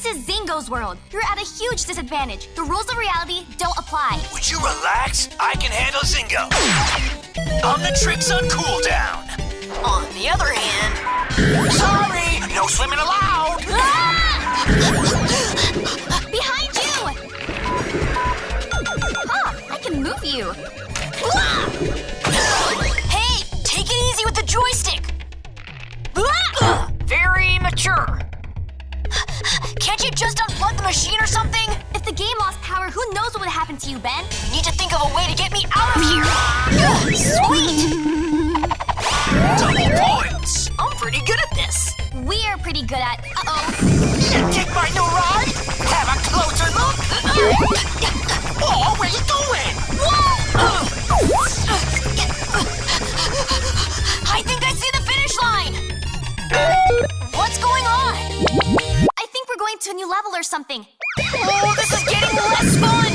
This is Xingo's world. You're at a huge disadvantage. The rules of reality don't apply. Would you relax? I can handle Xingo. Omnitrix on cooldown. On the other hand... Sorry! No swimming allowed! Ah! Behind you! Huh, I can move you. Ah! Hey, take it easy with the joystick. Very mature. Can't you just unplug the machine or something? If the game lost power, who knows what would happen to you, Ben? You need to think of a way to get me out of here. Sweet! Double points! I'm pretty good at this. We're pretty good at... Uh-oh. You dig my new ride? Have a closer look? Oh, where you going? I think I see the finish line. What's going on? I think we're going to a new level or something. Oh, this is getting less fun.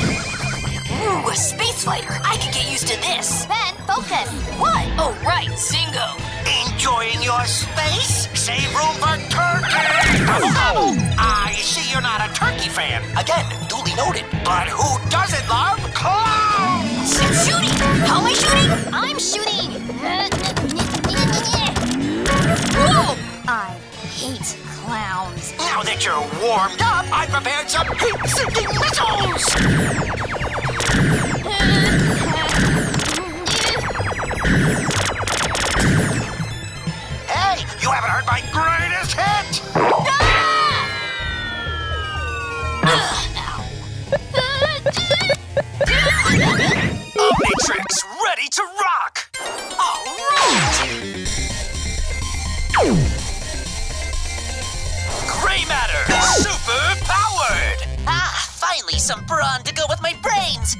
Ooh, a space fighter. I could get used to this. Ben, focus. What? Oh, right, Xingo. Enjoying your space? Save room for turkey! Gobble! I see you're not a turkey fan. Again, duly noted. But who doesn't love clowns? I'm shooting. How am I shooting? I'm shooting. Whoa! I hate clowns. Now that you're warmed up, I prepared some heat-seeking missiles! Hey, you haven't heard my greatest hit! Omnitrix, ready to rock! All right! Gray matter, super powered! Finally some brawn to go with my brains!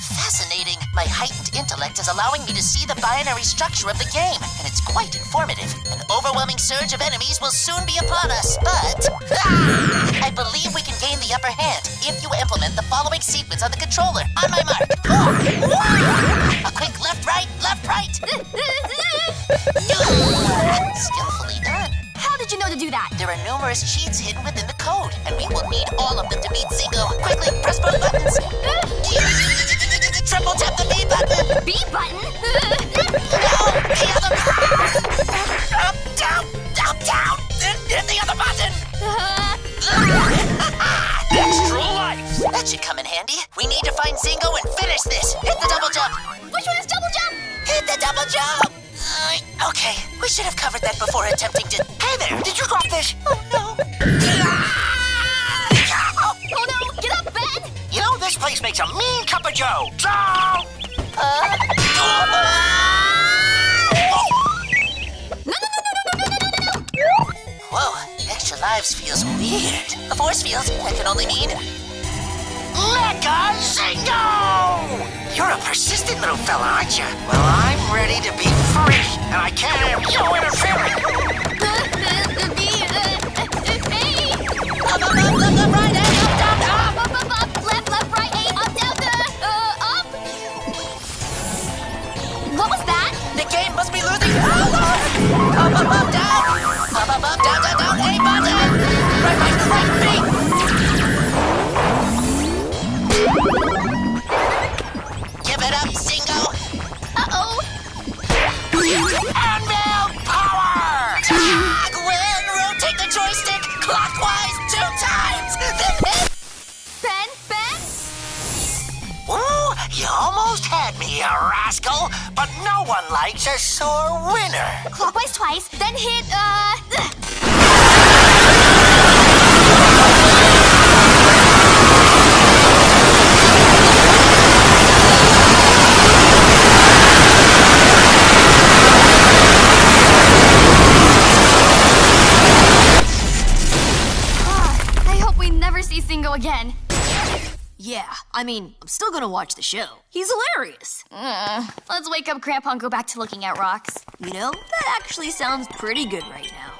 Fascinating. My heightened intellect is allowing me to see the binary structure of the game, and it's quite informative. An overwhelming surge of enemies will soon be upon us, but... I believe we can gain the upper hand if you implement the following sequence on the controller. On my mark. A quick left, right, left, right. Skillfully done. How did you know to do that? There are numerous cheats hidden within the code, and we will need all of them to beat Xingo. Quickly, press both buttons. Triple tap the B button. B button? No, the other button. Up, down, then hit the other button. Extra life! That should come in handy. We need to find Xingo and finish this. Hit the double jump. Which one is double jump? Hit the double jump. Okay, we should have covered that before attempting to... Hey there, did you drop this? Oh, no. Oh no, get up, Ben! You know, this place makes a mean cup of joe. So... No! Whoa, extra lives feels weird. A force field, that can only mean... Mecha Xingo! You're a persistent little fella, aren't you? Well, I'm ready to be free, and I can't have you interfering. Up, right, and up, down, up. Up, left, right, A, up, down, up. What was that? The game must be losing power! Up, down. Up, down, A button. Right, B. Give it up, Xingo. Uh-oh. Anvil power! Gwen, rotate the joystick clockwise 2 times, then hit. Ben? Ooh, you almost had me, you rascal. But no one likes a sore winner. Clockwise twice, then hit, I hope we never see Xingo again. Yeah, I mean, I'm still gonna watch the show. He's hilarious. Let's wake up Grandpa and go back to looking at rocks. You know, that actually sounds pretty good right now.